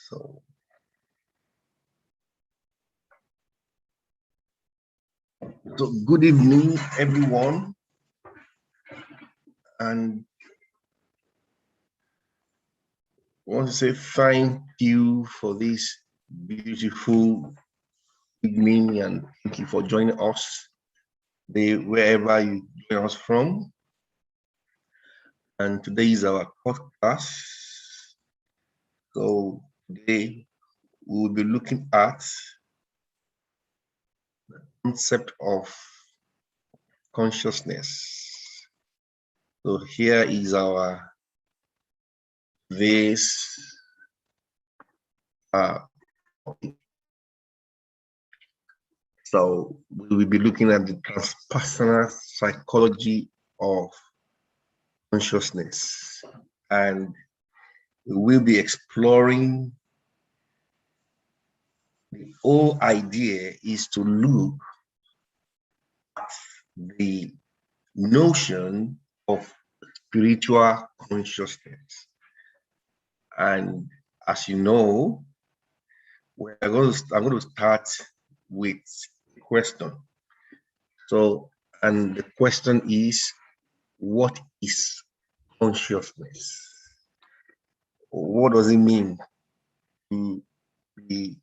So good evening, everyone, and I want to say thank you for this beautiful evening, and thank you for joining us wherever you join us from. And today is our podcast. So today we will be looking at the concept of consciousness. So here is our this so we will be looking at the transpersonal psychology of consciousness, and we will be exploring the whole idea is to look at the notion of spiritual consciousness. And as you know, I'm going to start with a question. So, and the question is, what is consciousness? What does it mean to be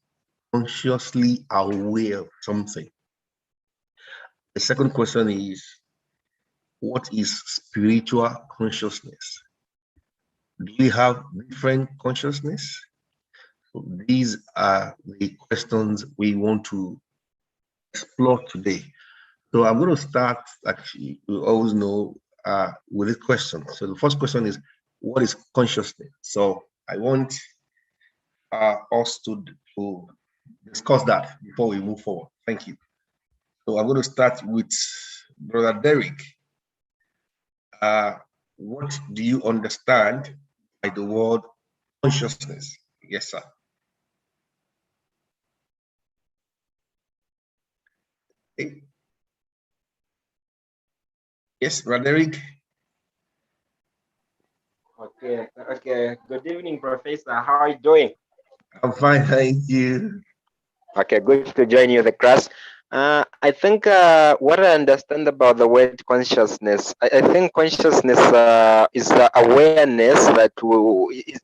consciously aware of something? The second question is, what is spiritual consciousness? Do we have different consciousness? So these are the questions we want to explore today. So I'm going to start, actually, you always know, with this question. So the first question is, what is consciousness? So I want us to discuss that before we move forward. Thank you. So I'm going to start with Brother Derek. What do you understand by the word consciousness? Yes, sir. Okay. Yes, Brother Derek. Okay. Good evening, Professor. How are you doing? I'm fine, thank you. Okay, good to join you, the class. I think what I understand about the word consciousness, I think consciousness is the awareness that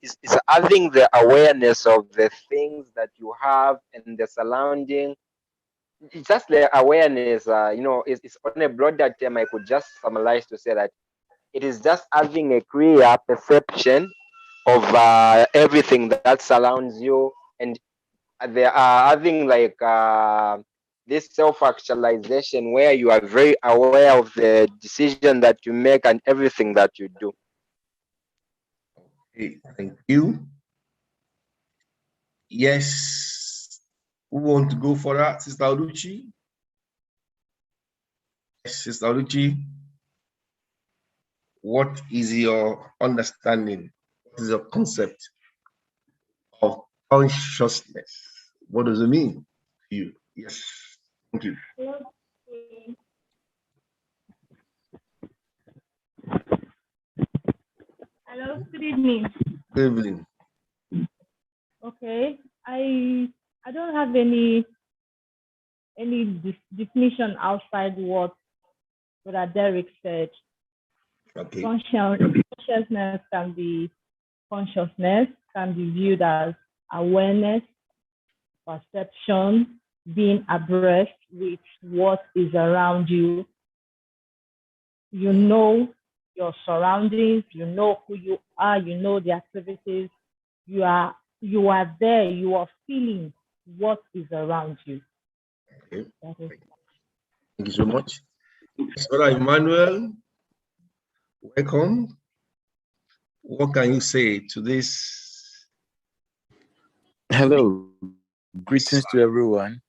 is having the awareness of the things that you have and the surrounding. It's just the awareness, it's on a broader term. I could just summarize to say that it is just having a clear perception of everything that surrounds you, and they are having like this self-actualization where you are very aware of the decision that you make and everything that you do. Okay, thank you. Yes, who want to go for that? Sister Oluchi? Yes, Sister Oluchi, what is your understanding? What is your concept of consciousness? What does it mean to you? Yes, thank you. Hello, good evening. Good evening. Okay, I don't have any definition outside what Derek said. Okay. Consciousness can be viewed as awareness, perception, being abreast with what is around you. You know your surroundings, you know who you are, you know the activities. You are there, you are feeling what is around you. Okay. Thank you so much. Brother Emmanuel, welcome. What can you say to this? Hello, greetings to everyone.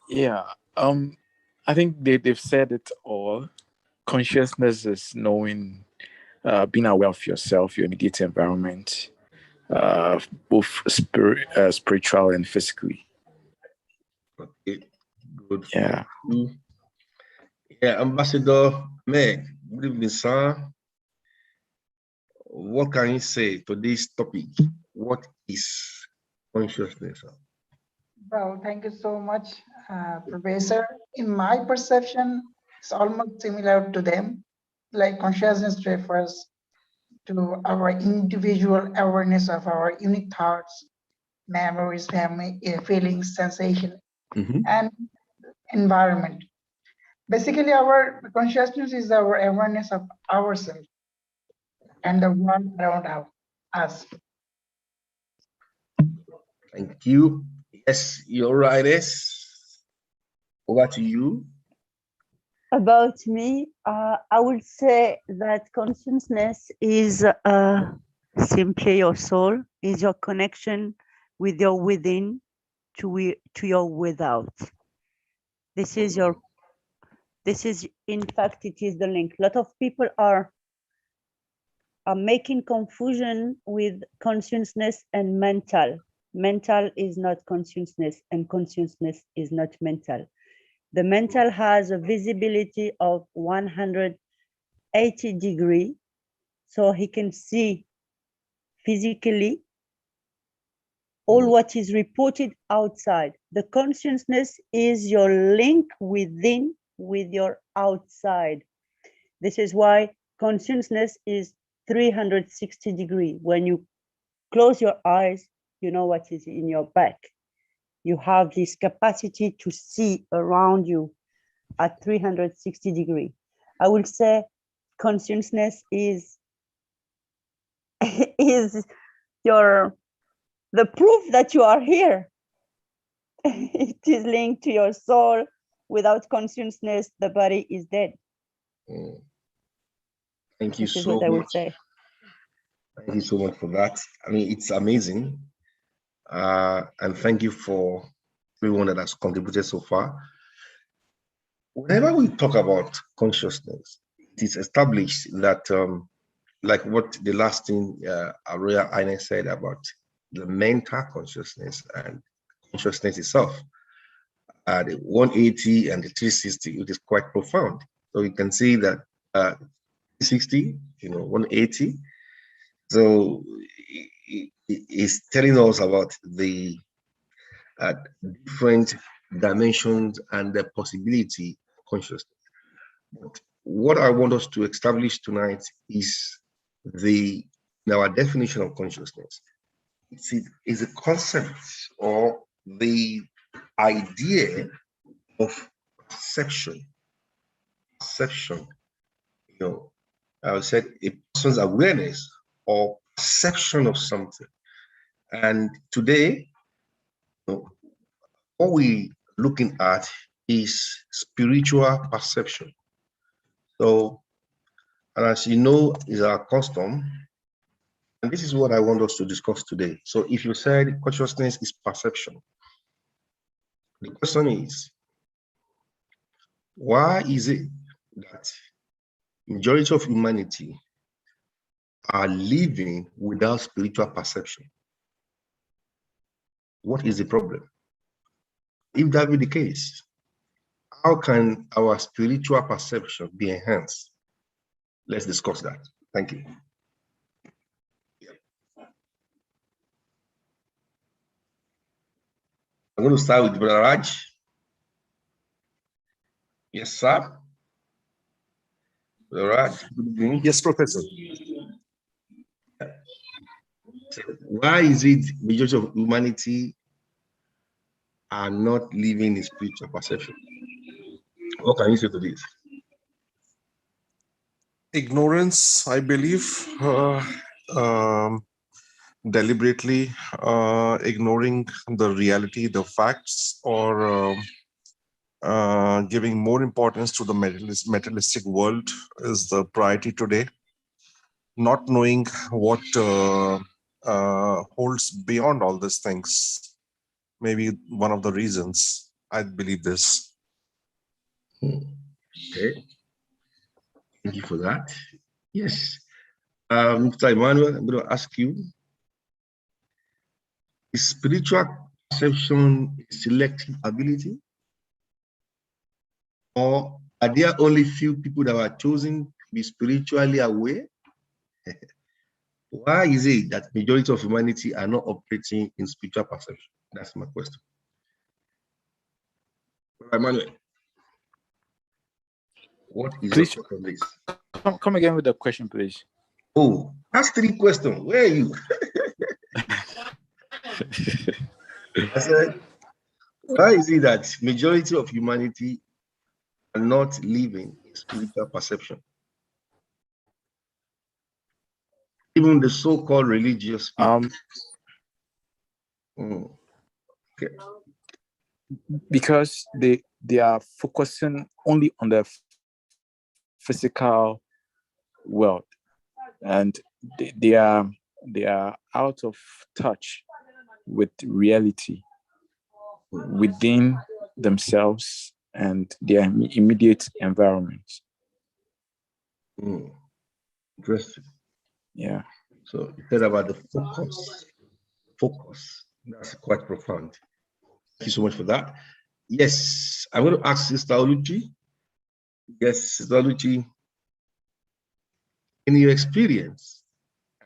Yeah, I think they've said it all. Consciousness is knowing, being aware of yourself, your immediate environment, both spiritual and physically. Okay, good. Yeah. Yeah, Ambassador Meg, good evening, sir. What can you say to this topic? what is consciousness? Well, thank you so much, Professor. In my perception, it's almost similar to them. Like consciousness refers to our individual awareness of our unique thoughts, memories, feelings, sensation, and environment. Basically, our consciousness is our awareness of ourselves and the world around us. Thank you. Yes, you're right. Yes. Over to you. About me, I would say that consciousness is simply your soul, is your connection with your within to your without. This is in fact, it is the link. A lot of people are making confusion with consciousness and mental. Mental is not consciousness, and consciousness is not mental. The mental has a visibility of 180 degrees, so he can see physically all what is reported outside. The consciousness is your link within with your outside. This is why consciousness is 360 degrees. When you close your eyes, you know what is in your back. You have this capacity to see around you at 360 degrees. I will say consciousness is the proof that you are here. It is linked to your soul. Without consciousness, the body is dead. Thank you This is so what I much. would say. Thank you so much for that. I mean, it's amazing. And thank you for everyone that has contributed so far. Whenever we talk about consciousness, it is established that, like what the last thing Royal Highness said about the mental consciousness and consciousness itself, the 180 and the 360, it is quite profound. So you can see that 360, 180. So it's telling us about the different dimensions and the possibility of consciousness. But what I want us to establish tonight is our definition of consciousness. It's a concept or the idea of perception. Perception, I said a person's awareness or perception of something. And today, what we're looking at is spiritual perception. So, and as you know, is our custom, and this is what I want us to discuss today. So if you said consciousness is perception, the question is, why is it that majority of humanity are living without spiritual perception? What is the problem? If that be the case, how can our spiritual perception be enhanced? Let's discuss that. Thank you. I'm going to start with Brother Raj. Yes, sir. Brother Raj, good evening. Yes, Professor. So why is it majority of humanity are not living in spiritual perception? What can you say to this? Ignorance, I believe, deliberately ignoring the reality, the facts, or giving more importance to the materialistic world is the priority today. Not knowing what holds beyond all these things, maybe one of the reasons I believe this. Okay. Thank you for that. Yes. Mr. Emmanuel, I'm going to ask you, is spiritual perception a selective ability? Or are there only few people that are chosen to be spiritually aware? Why is it that majority of humanity are not operating in spiritual perception? That's my question. Emmanuel, what is your Please thought on this? come again with the question, please. Oh, that's 3 questions. Where are you? I said, why is it that majority of humanity are not living in spiritual perception? Even the so-called religious people. Okay. Because they are focusing only on the physical world, and they are out of touch with reality within themselves and their immediate environment. Interesting. Yeah. So you said about the focus. Focus. That's quite profound. Thank you so much for that. Yes, I'm going to ask Sister Oluchi. Yes, Sister Oluchi, in your experience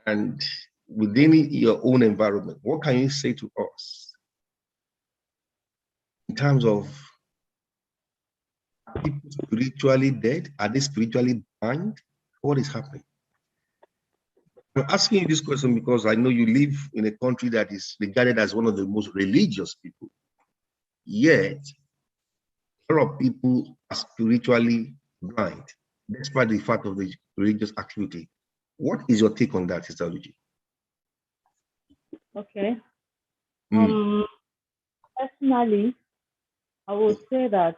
and within your own environment, what can you say to us in terms of people spiritually dead? Are they spiritually blind? What is happening? I'm asking you this question because I know you live in a country that is regarded as one of the most religious people. Yet, a lot of people are spiritually blind, despite the fact of the religious activity. What is your take on that, Sister Luigi? Okay. Personally, I would say that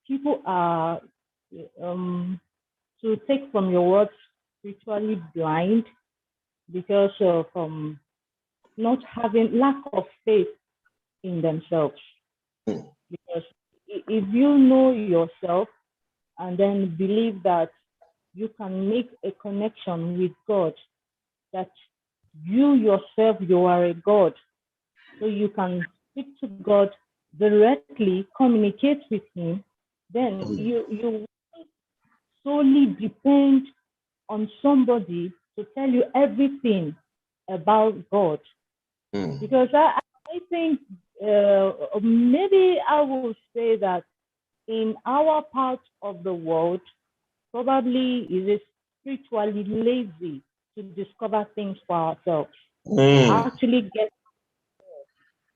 people are, to take from your words, spiritually blind because of not having lack of faith in themselves. Because if you know yourself and then believe that you can make a connection with God, that you yourself, you are a God, so you can speak to God directly, communicate with Him, then you solely depend on somebody to tell you everything about God. Because I think maybe I will say that in our part of the world, probably is spiritually lazy to discover things for ourselves. Actually get,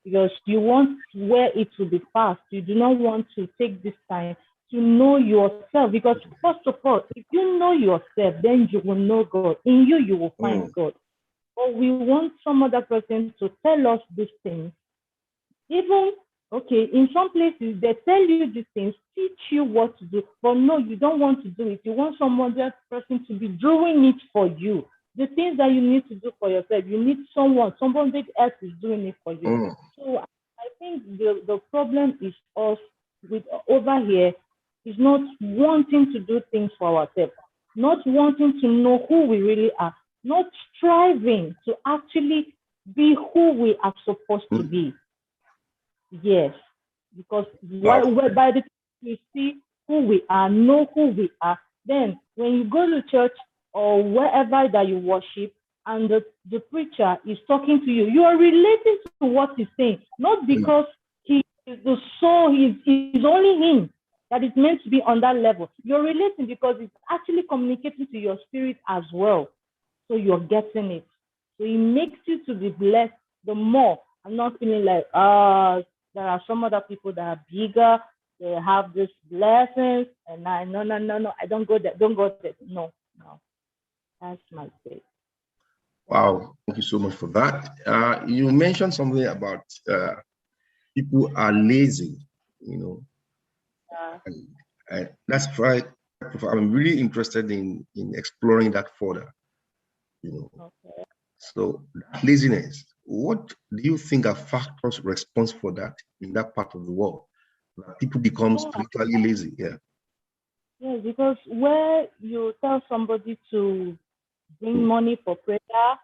because you want where it will be fast. You do not want to take this time to know yourself. Because first of all, if you know yourself, then you will know God. In you, you will find God. But we want some other person to tell us these things. Even, okay, in some places, they tell you these things, teach you what to do. But no, you don't want to do it. You want some other person to be doing it for you. The things that you need to do for yourself, you need somebody else is doing it for you. So I think the problem is us with over here is not wanting to do things for ourselves, not wanting to know who we really are, not striving to actually be who we are supposed to be. Yes, because by the time we see who we are, know who we are, then when you go to church or wherever that you worship and the preacher is talking to you, you are relating to what he's saying, not because he is the soul, he's only him that is meant to be on that level. You're relating because it's actually communicating to your spirit as well. So you're getting it. So it makes you to be blessed the more. I'm not feeling like, there are some other people that are bigger, they have this blessings, and no, I don't go there, No. That's my take. Wow, thank you so much for that. You mentioned something about people are lazy, and that's right. I'm really interested in exploring that further, Okay. So laziness, what do you think are factors responsible for that in that part of the world? That people become spiritually lazy, Yes, because where you tell somebody to bring money for prayer,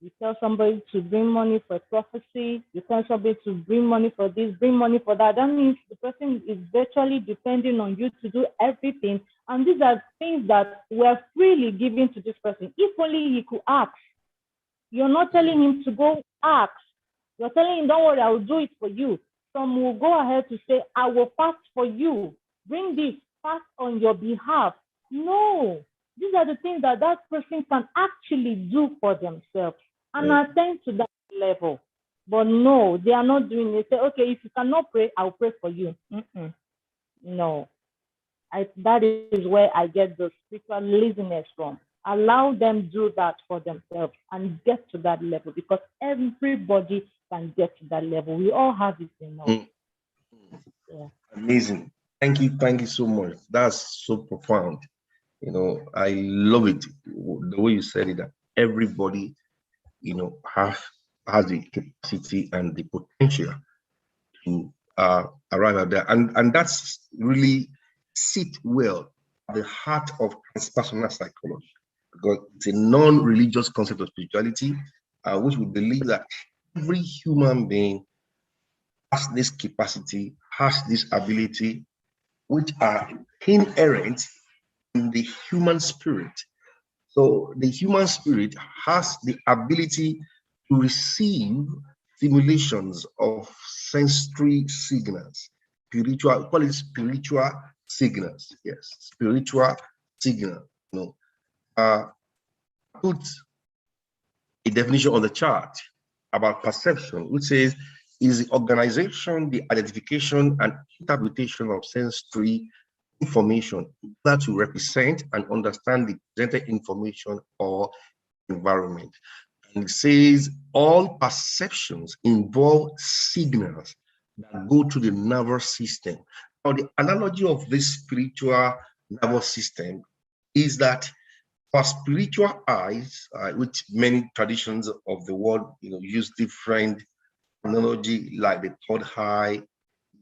you tell somebody to bring money for prophecy, you tell somebody to bring money for this, bring money for that. That means the person is virtually depending on you to do everything. And these are things that were freely given to this person. If only he could ask, You're not telling him to go ask. You're telling him, don't worry, I will do it for you. Some will go ahead to say, I will fast for you. Bring this, fast on your behalf. No, these are the things that that person can actually do for themselves and attain to that level. But no, they are not doing it. They say, okay, if you cannot pray, I'll pray for you. No, that is where I get the spiritual laziness from. Allow them do that for themselves and get to that level, because everybody can get to that level. We all have it in us. Yeah. Amazing. Thank you so much. That's so profound. You know, I love it the way you said it, that everybody, you know, has the capacity and the potential to arrive at that, and that's really sit well at the heart of transpersonal psychology, because it's a non-religious concept of spirituality, which we believe that every human being has this capacity, has this ability, which are inherent in the human spirit. So the human spirit has the ability to receive stimulations of sensory signals, spiritual, call it spiritual signals. Yes, spiritual signal. You know, put a definition on the chart about perception, which says is the organization, the identification, and interpretation of sensory information that to represent and understand the presented information or environment. And it says all perceptions involve signals that go to the nervous system. Now, the analogy of this spiritual nervous system is that for spiritual eyes, which many traditions of the world, you know, use different analogy, like the third eye.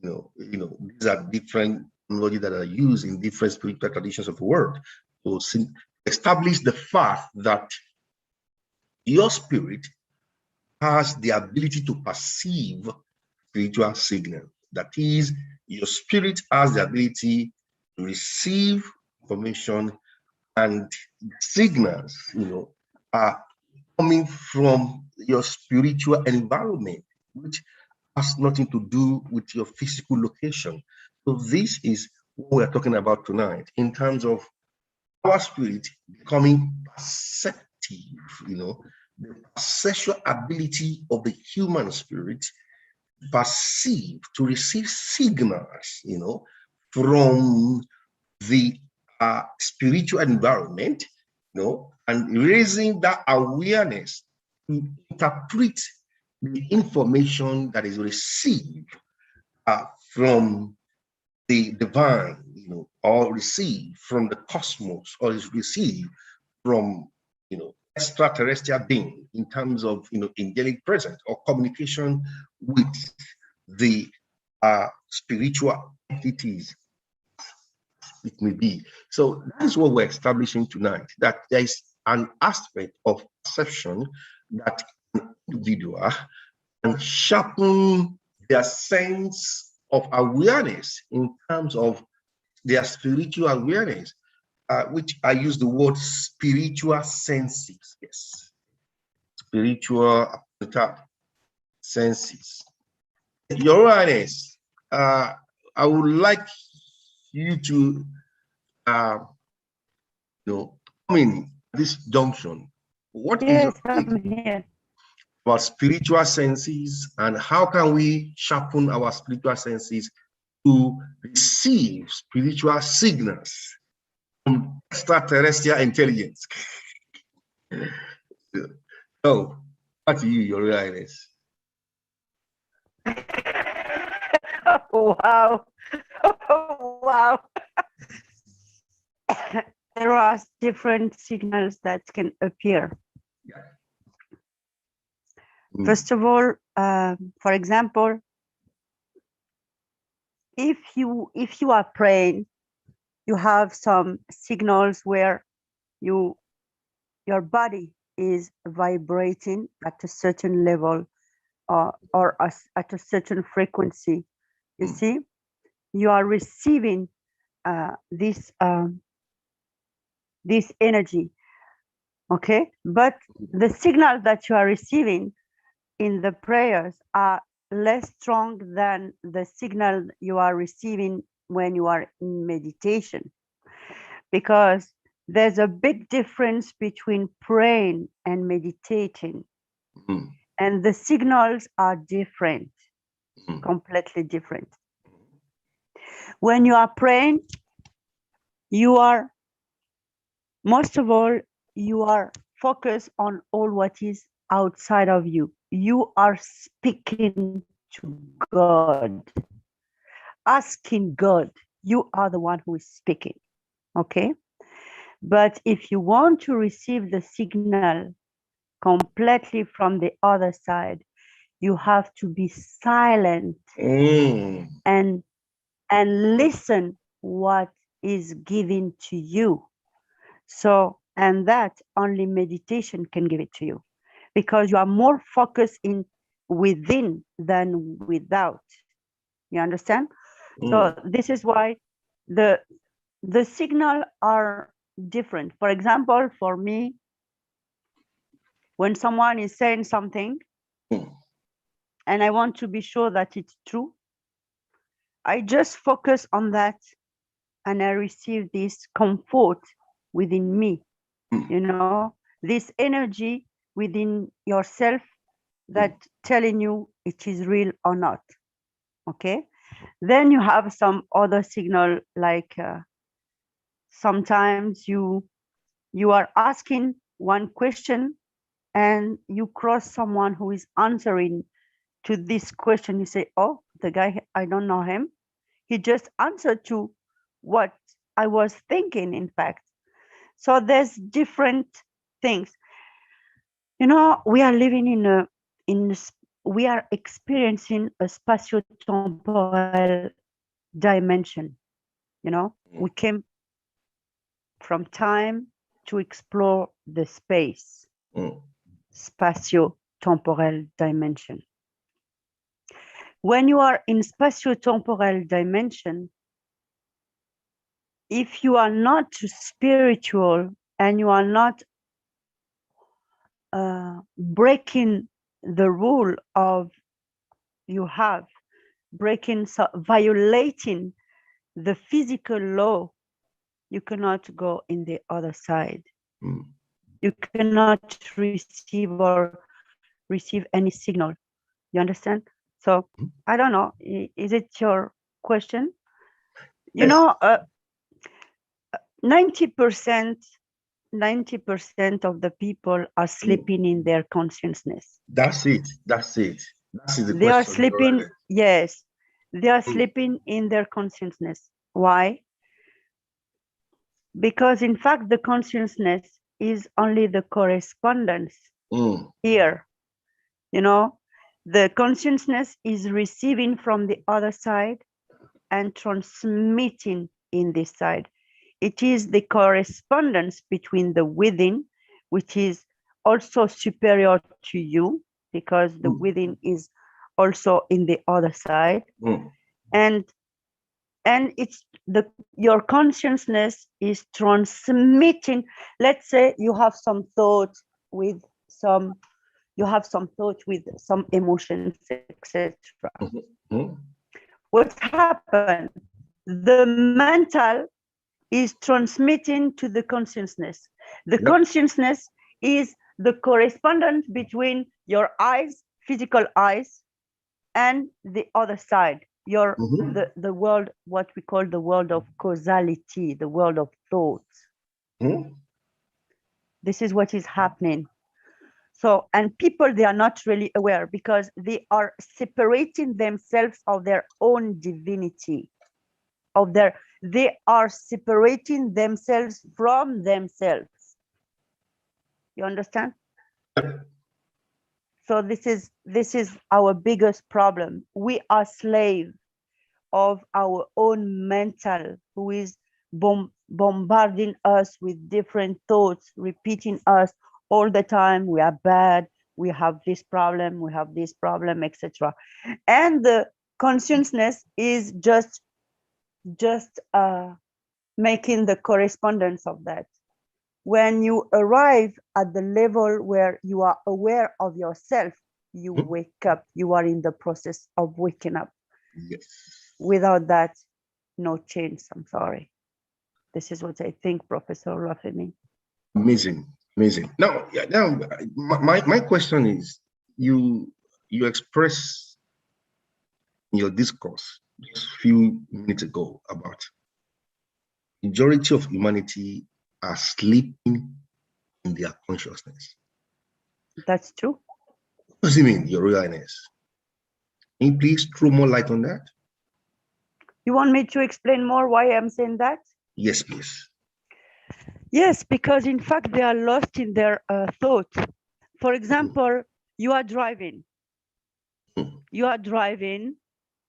These are different analogy that are used in different spiritual traditions of the world. So, establish the fact that your spirit has the ability to perceive spiritual signal. That is, your spirit has the ability to receive information, and signals, are coming from your spiritual environment, which has nothing to do with your physical location. So this is what we're talking about tonight in terms of our spirit becoming perceptive, the perceptual ability of the human spirit to perceive, to receive signals, from the spiritual environment, and raising that awareness to interpret the information that is received from the divine, or received from the cosmos, or is received from, extraterrestrial being in terms of, angelic presence or communication with the spiritual entities it may be. So that is what we're establishing tonight, that there is an aspect of perception that an individual can sharpen their sense of awareness in terms of their spiritual awareness, which I use the word spiritual senses. Yes, spiritual senses. Your Highness, I would like you to come in this junction. What is your take about spiritual senses, and how can we sharpen our spiritual senses to receive spiritual signals from extraterrestrial intelligence? So, back to you, Your Royal Highness. Wow. Wow. There are different signals that can appear. First of all, for example, if you are praying, you have some signals where your body is vibrating at a certain level, or at a certain frequency. You see, you are receiving this energy. Okay, but the signal that you are receiving in the prayers are less strong than the signal you are receiving when you are in meditation, because there's a big difference between praying and meditating, and the signals are different, completely different. When you are praying, you are, most of all, you are focused on all what is outside of you. You are speaking to God, asking God. You are the one who is speaking. Okay? But if you want to receive the signal completely from the other side, you have to be silent and listen what is given to you. So, and that only meditation can give it to you, because you are more focused in within than without. You understand? So this is why the signal are different. For example, for me, when someone is saying something and I want to be sure that it's true, I just focus on that and I receive this comfort within me, you know, this energy within yourself that telling you it is real or not. Okay. Then you have some other signal, like sometimes you are asking one question and you cross someone who is answering to this question. You say, oh, the guy, I don't know him. He just answered to what I was thinking, in fact. So there's different things. You know, we are living we are experiencing a spatio-temporal dimension. You know, we came from time to explore the space, spatio-temporal dimension. When you are in spatio-temporal dimension, if you are not spiritual and you are not breaking the rule of violating the physical law, you cannot go in the other side. You cannot receive any signal. You understand? So I don't know. Is it your question? You know, 90% of the people are sleeping in their consciousness. That's it. That's it. That's the They are question. sleeping. Yes, they are sleeping in their consciousness. Why? Because in fact, the consciousness is only the correspondence here. You know, the consciousness is receiving from the other side and transmitting in this side. It is the correspondence between the within, which is also superior to you, because the within is also in the other side. And it's your consciousness is transmitting. Let's say you have some thoughts with some emotions, etc. What happened? The mental is transmitting to the consciousness. The consciousness is the correspondence between your eyes, physical eyes, and the other side, the world, what we call the world of causality, the world of thoughts. This is what is happening. So, and people, they are not really aware because they are separating themselves of their own divinity, they are separating themselves from themselves. You understand? So this is our biggest problem. We are slaves of our own mental, who is bombarding us with different thoughts, repeating us all the time. We are bad. We have this problem. We have this problem, etc. And the consciousness is just making the correspondence of that. When you arrive at the level where you are aware of yourself, you wake up. You are in the process of waking up. Yes. Without that, no change. I'm sorry. This is what I think, Professor Oluwafemi. Amazing, amazing. Now, my question is, you express in your discourse just a few minutes ago about majority of humanity are sleeping in their consciousness. That's true. What does it mean, Your Royal Highness? Can you please throw more light on that? You want me to explain more why I'm saying that? Yes, please. Yes, because in fact, they are lost in their thoughts. For example, you are driving. You are driving,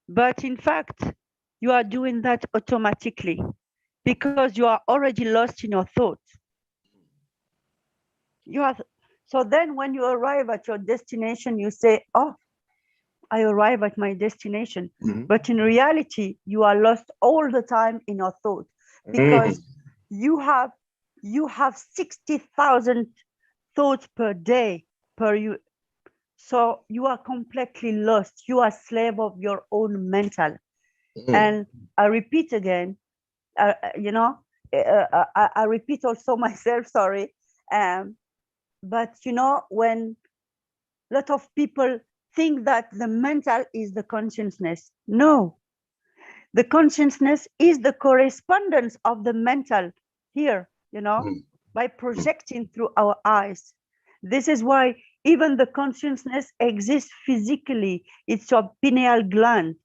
but in fact, you are doing that automatically because you are already lost in your thoughts. So then when you arrive at your destination, you say, oh, I arrive at my destination. But in reality, you are lost all the time in your thoughts because you have 60,000 thoughts per day per you. So you are completely lost. You are slave of your own mental. And I repeat again, I repeat also myself, sorry. But when a lot of people think that the mental is the consciousness. No, the consciousness is the correspondence of the mental here, by projecting through our eyes. This is why even the consciousness exists physically. It's your pineal gland.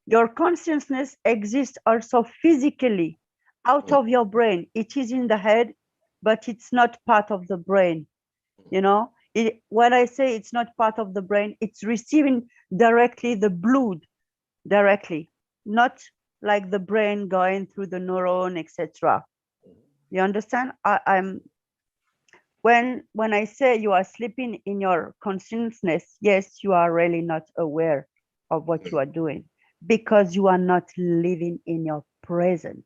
Your consciousness exists also physically out of your brain. It is in the head, but it's not part of the brain. When I say it's not part of the brain, it's receiving directly the blood, directly, not like the brain going through the neuron, etc. You understand? When I say you are sleeping in your consciousness, yes, you are really not aware of what you are doing because you are not living in your present.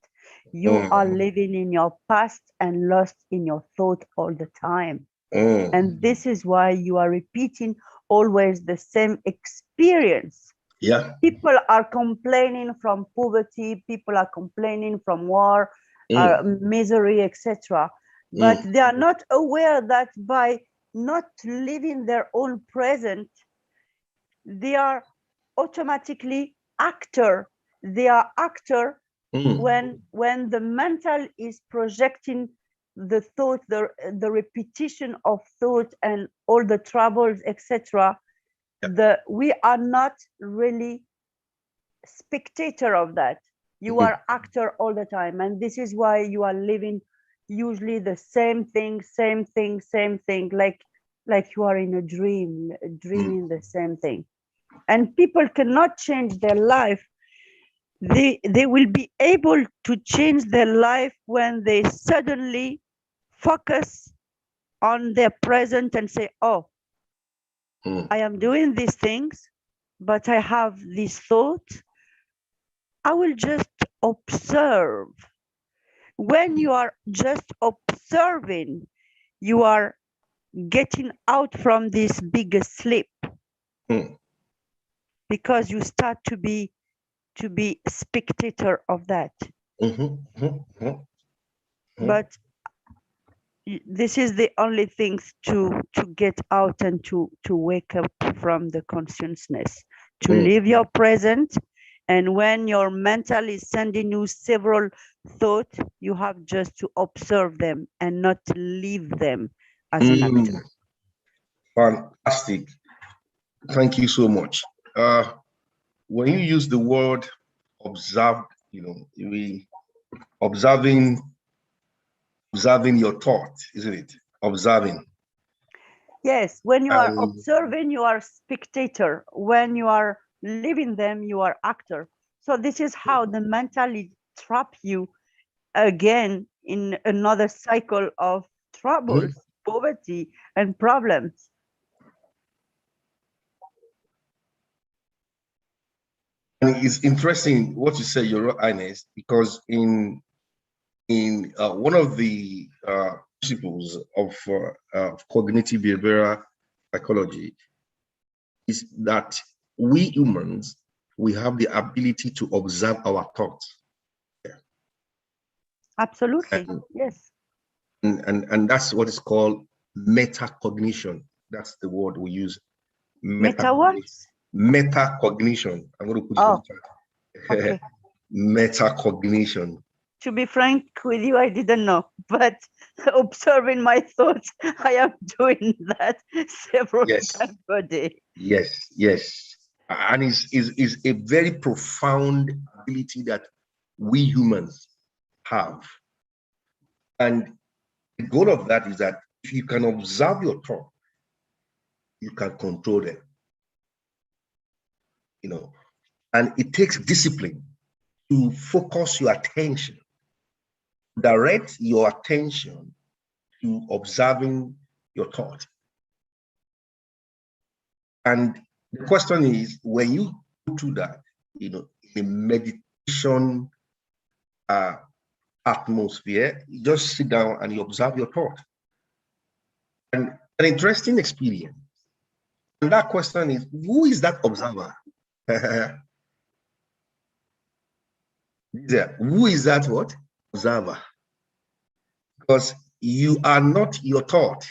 You are living in your past and lost in your thought all the time. And this is why you are repeating always the same experience. Yeah. People are complaining from poverty, people are complaining from war, misery, etc. But they are not aware that by not living their own present, they are automatically actor. They are actor when the mental is projecting the thought, the repetition of thought and all the troubles, etc. We are not really spectator of that. You are actor all the time, and this is why you are living usually the same thing, like you are in a dream, dreaming the same thing. And people cannot change their life. They will be able to change their life when they suddenly focus on their present and say, oh, I am doing these things, but I have this thought. I will just observe. When you are just observing, you are getting out from this big sleep because you start to be spectator of that. But this is the only things to get out and to wake up from the consciousness, to live your present. And when your mental is sending you several thoughts, you have just to observe them and not leave them as an actor. Fantastic. Thank you so much. When you use the word observe, observing your thought, isn't it? Observing. Yes, when you are observing, you are spectator. When you are living them, you are actor. So this is how the mentally trap you again in another cycle of troubles, poverty, and problems. And it's interesting what you say, Your Highness, because in in one of the principles of cognitive behavioral psychology is that we humans, we have the ability to observe our thoughts. Absolutely, yes. And that's what is called metacognition. That's the word we use. Meta what? Metacognition. I'm going to put it in chat. Okay. Metacognition. To be frank with you, I didn't know, but observing my thoughts, I am doing that several times per day. Yes. And is a very profound ability that we humans have. And the goal of that is that if you can observe your thought, you can control them. And it takes discipline to focus your attention, direct your attention to observing your thought. And the question is, when you do that, in a meditation atmosphere, you just sit down and you observe your thought. And an interesting experience. And that question is, who is that observer? Who is that what? Observer. Because you are not your thought.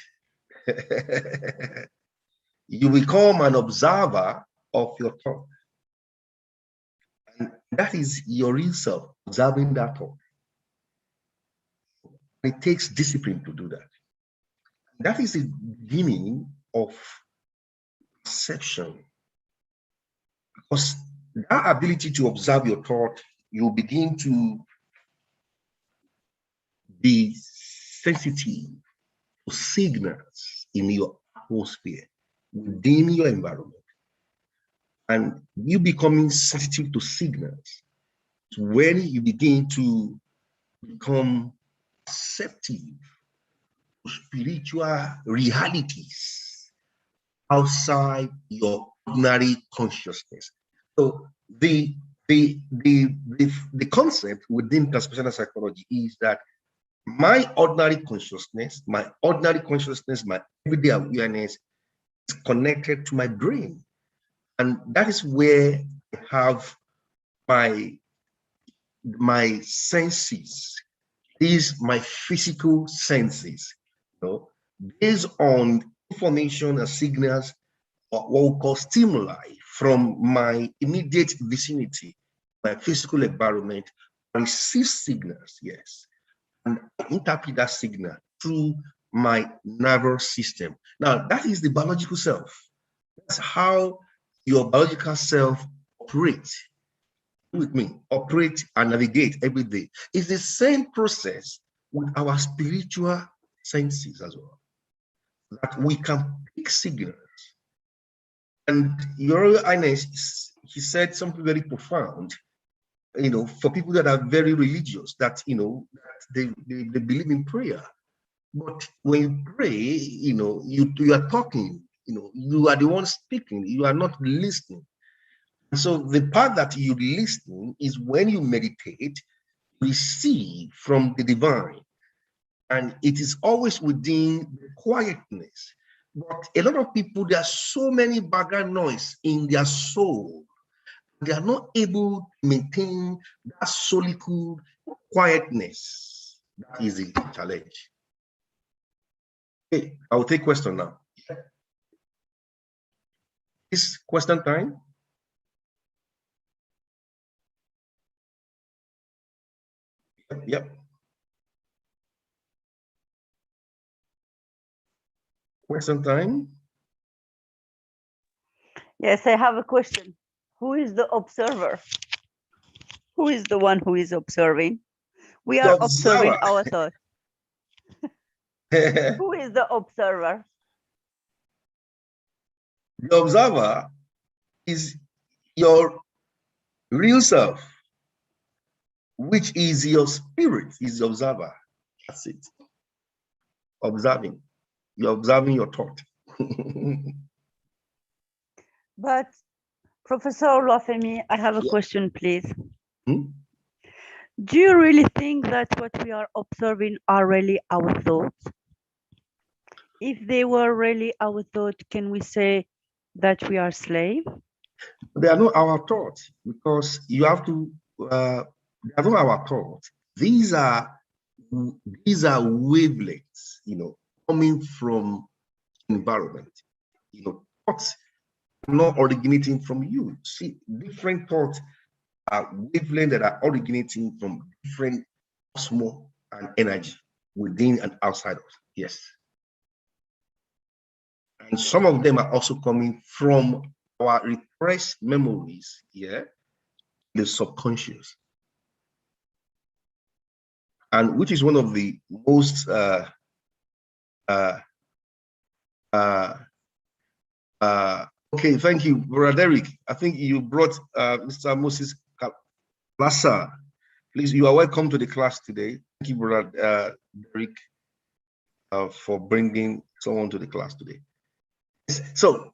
You become an observer of your thought. And that is your real self, observing that thought. It takes discipline to do that. That is the beginning of perception. Because that ability to observe your thought, you begin to be sensitive to signals in your atmosphere, within your environment. And you becoming sensitive to signals when you begin to become perceptive to spiritual realities outside your ordinary consciousness. So the concept within transpersonal psychology is that my ordinary consciousness, my everyday awareness is connected to my brain. And that is where I have my senses, these my physical senses, based on information and signals, or what we call stimuli from my immediate vicinity, my physical environment. I receive signals, yes, and I interpret that signal through my nervous system. Now, that is the biological self. That's how your biological self operates. With me, operate and navigate every day. It's the same process with our spiritual senses as well, that we can pick signals. And Your Royal Highness, he said something very profound, for people that are very religious, that, they believe in prayer. But when you pray, you are talking, you are the one speaking, you are not listening. So the part that you listen is when you meditate, receive from the divine, and it is always within the quietness. But a lot of people, there are so many background noise in their soul, they are not able to maintain that solitude, quietness. That is the challenge. Okay, I will take question now. Is question time? Yep. Question time? Yes, I have a question. Who is the observer? Who is the one who is observing? We are observing our thoughts. Who is the observer? The observer is your real self, which is your spirit, is the observer. That's it. Observing. You're observing your thought. But Professor Oluwafemi, I have a question, please. Do you really think that what we are observing are really our thoughts? If they were really our thoughts, can we say that we are slaves? They are not our thoughts, because you have to, they are not our thoughts. These are wavelengths, coming from environment. Thoughts not originating from you. See, different thoughts are wavelengths that are originating from different cosmos and energy within and outside of us. Yes. And some of them are also coming from our repressed memories, the subconscious. And which is one of the most okay, thank you, Brother Derek. I think you brought Mr. Moses Lassa. Please, you are welcome to the class today. Thank you, Brother Derek, for bringing someone to the class today. So,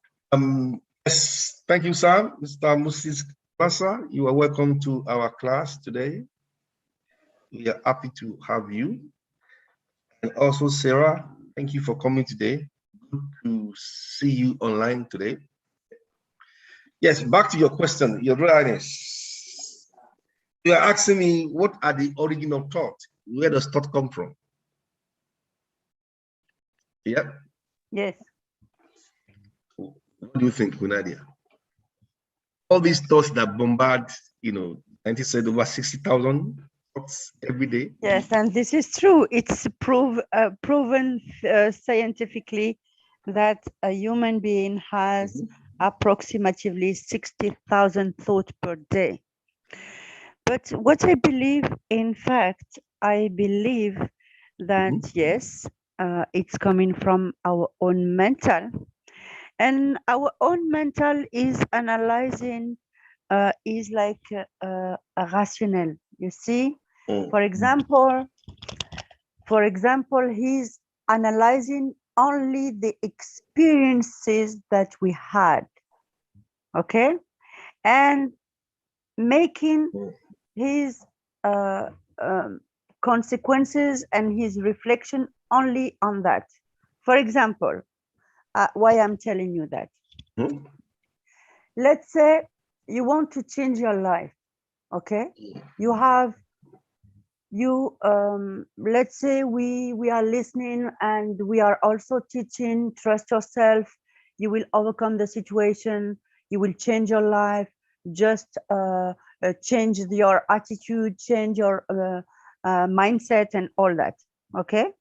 yes, thank you, sir. Mr. Moses Lassa, you are welcome to our class today. We are happy to have you. And also, Sarah, thank you for coming today. Good to see you online today. Yes, back to your question, Your Highness. You are asking me, what are the origin of thought? Where does thought come from? Yeah. Yes. What do you think, Munadia? All these thoughts that bombard, 90 said over 60,000 thoughts every day. Yes, and this is true. It's proven scientifically that a human being has approximately 60,000 thoughts per day. But what I believe, in fact, I believe that yes, it's coming from our own mental, and our own mental is analyzing, is like a rational. You see, for example, he's analyzing only the experiences that we had, okay, and making his consequences and his reflection only on that. For example, why I'm telling you that. Let's say you want to change your life, okay? Let's say we are listening and we are also teaching, trust yourself, you will overcome the situation, you will change your life, just change your attitude, change your mindset and all that, okay?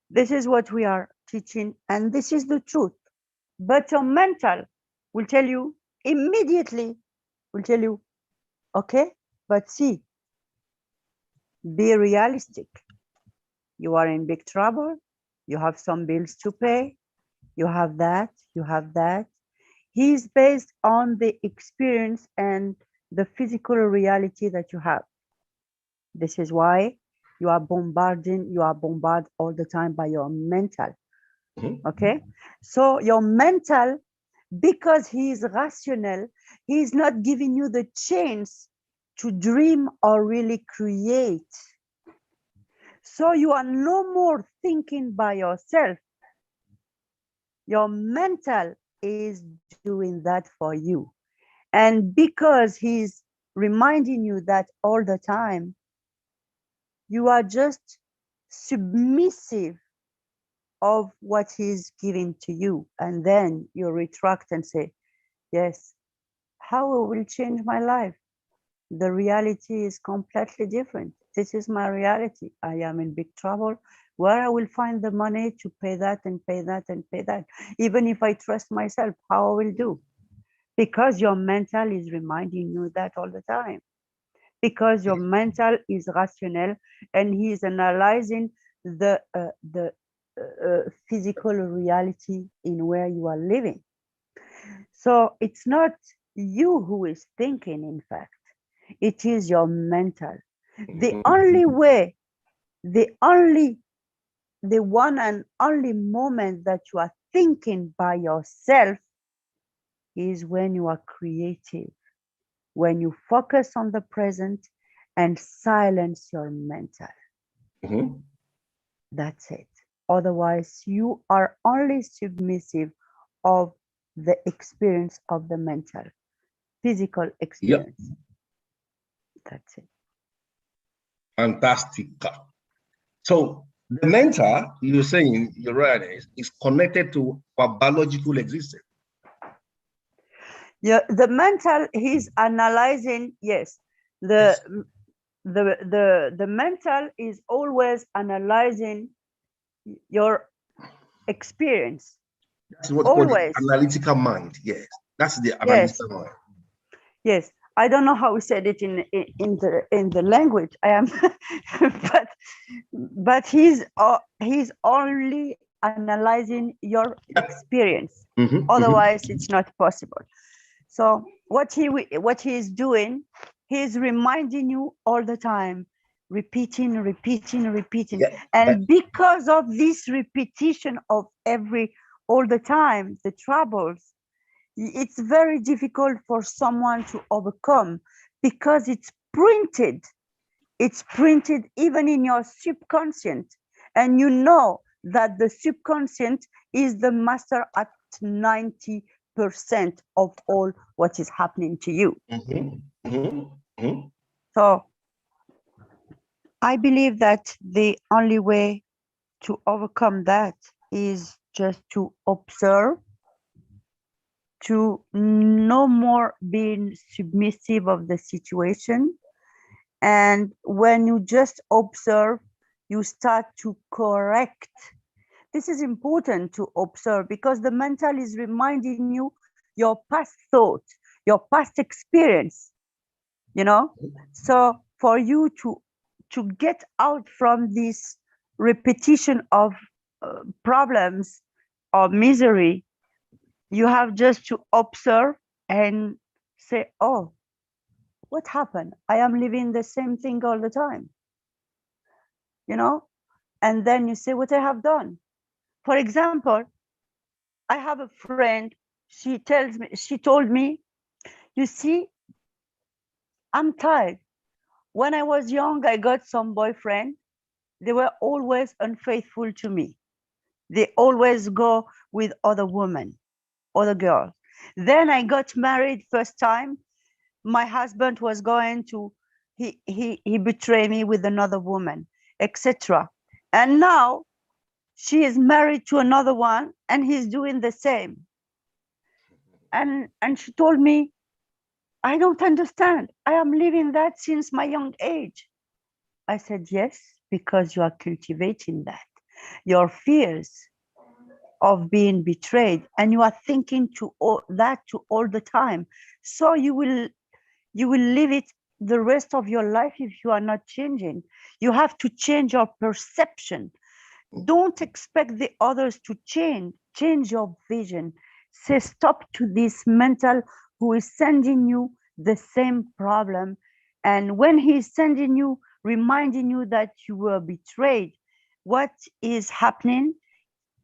This is what we are teaching and this is the truth. But your mental will tell you immediately, okay, but see, be realistic. You are in big trouble. You have some bills to pay. You have that. He's based on the experience and the physical reality that you have. This is why you are bombarded all the time by your mental. Okay? So your mental, because he is rational, he is not giving you the chance to dream or really create. So you are no more thinking by yourself. Your mental is doing that for you. And because he's reminding you that all the time, you are just submissive of what he's giving to you. And then you retract and say, yes, how will change my life? The reality is completely different. This is my reality. I am in big trouble. Where I will find the money to pay that and pay that and pay that. Even if I trust myself, how I will do? Because your mental is reminding you that all the time. Because your mental is rational and he is analyzing the physical reality in where you are living. So it's not you who is thinking, in fact. It is your mental. The only way, the one and only moment that you are thinking by yourself is when you are creative. when you focus on the present and silence your mental. Mhm. That's it. Otherwise, you are only submissive of the experience of the mental, physical experience. That's it. Fantastic. So the mental, you're saying, your awareness, is connected to our biological existence. Yeah, the mental, he's analyzing, yes. Yes. The mental is always analyzing your experience. That's what called the Always. analytical mind. Yes, that's the Yes. analytical mind. Yes. I don't know how we said it in the language. I am, but he's only analyzing your experience. Mhm, Otherwise, it's not possible. So what he is doing, he's reminding you all the time, repeating. Yeah, And because of this repetition of all the time, the troubles, it's very difficult for someone to overcome because it's printed. It's printed even in your subconscious. And you know that the subconscious is the master at 90% of all what is happening to you. mhm, mhm, mhm. So I believe that the only way to overcome that is just to observe, to no more being submissive of the situation. And when you just observe, you start to correct. This is important to observe because the mental is reminding you your past thought, your past experience, you know? So for you to get out from this repetition of problems or misery, you have just to observe and say, oh, what happened? I am living the same thing all the time, you know? And then you say, what I have done. For example, I have a friend, she told me, you see, I'm tired. When I was young, I got some boyfriend. They were always unfaithful to me. They always go with other women, other girls. Then I got married first time. My husband was going to, he betrayed me with another woman, etc. And now she is married to another one and he's doing the same. And she told me, I don't understand. I am living that since my young age. I said, yes, because you are cultivating that. Your fears of being betrayed, and you are thinking that all the time. So you will live it the rest of your life if you are not changing. You have to change your perception. Don't expect the others to change your vision. Say stop to this mental who is sending you the same problem. And when he's sending you, reminding you that you were betrayed, what is happening?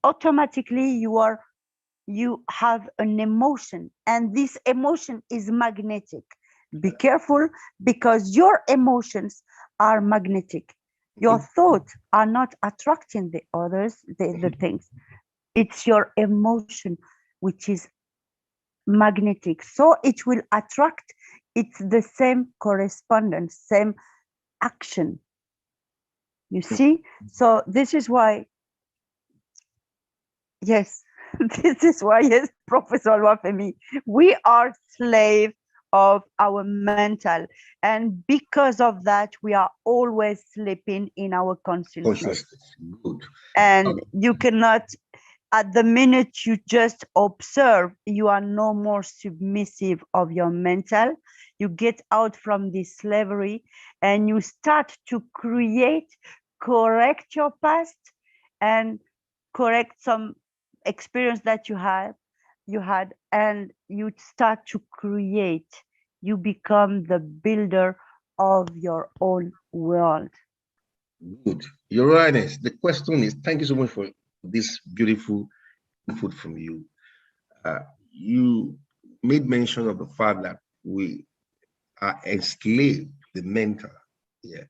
Automatically you have an emotion, and this emotion is magnetic. Be careful, because your emotions are magnetic. Your thoughts are not attracting the others, the things. It's your emotion which is magnetic. So it will attract, it's the same correspondence, same action. You see? So this is why, yes, this is why, yes, Professor Oluwafemi, we are slave of our mental. And because of that, we are always sleeping in our consciousness. Consciousness. Good. And you cannot, at the minute you just observe, you are no more submissive of your mental. You get out from this slavery and you start to create, correct your past and correct some experience that you had, and you start to create. You become the builder of your own world. Good. Your Highness, the question is, thank you so much for this beautiful input from you. You made mention of the fact that we are enslaved to the mental, yeah,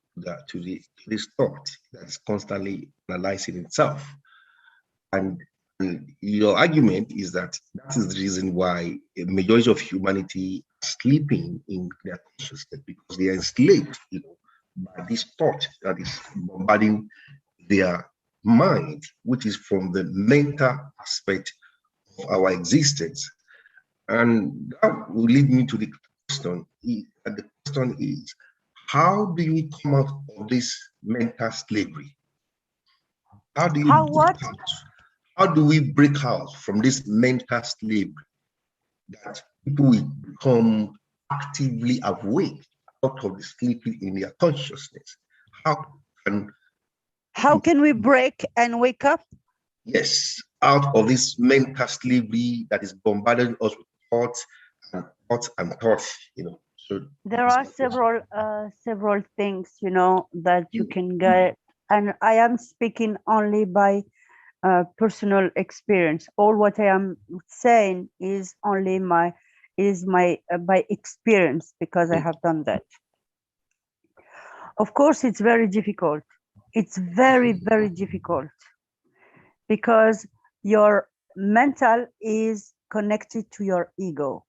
to this thought that's constantly analyzing itself. And your argument is that that is the reason why a majority of humanity are sleeping in their consciousness, because they are enslaved, by this thought that is bombarding their mind, which is from the mental aspect of our existence. And that will lead me to the question. And the question is, how do you come out of this mental slavery? How do you How break what? out? How do we break out from this mental slavery that people will become actively awake out of the sleeping in their consciousness? How can we break and wake up? Yes, out of this mental slavery that is bombarding us with thoughts and thoughts and thoughts, So there are several things, that you can get, and I am speaking only by personal experience. All what I am saying is only my by experience, because I have done that. Of course, it's very difficult. It's very, very difficult, because your mental is connected to your ego.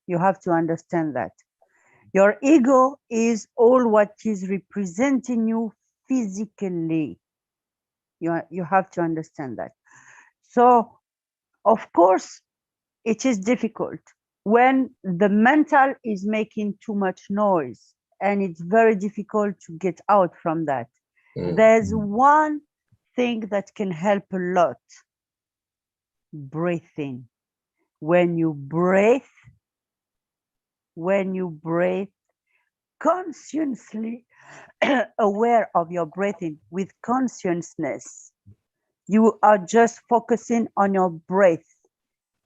You have to understand that. Your ego is all what is representing you physically. You have to understand that. So, of course, it is difficult when the mental is making too much noise, and it's very difficult to get out from that. There's one thing that can help a lot: breathing. When you breathe consciously, aware of your breathing with consciousness, you are just focusing on your breath.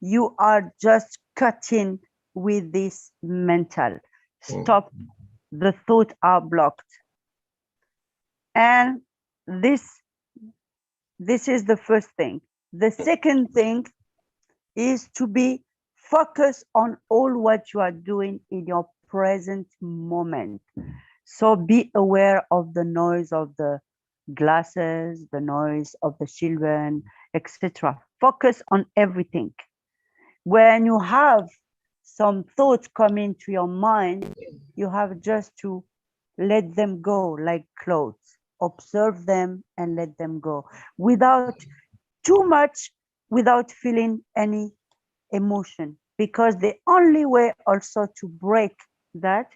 You are just cutting with this mental. Stop. The thoughts are blocked. And this is the first thing. The second thing is to be focused on all what you are doing in your present moment. So be aware of the noise of the glasses, the noise of the children, etc. Focus on everything. When you have some thoughts coming to your mind, you have just to let them go like clothes. Observe them and let them go without too much, without feeling any emotion, because the only way also to break that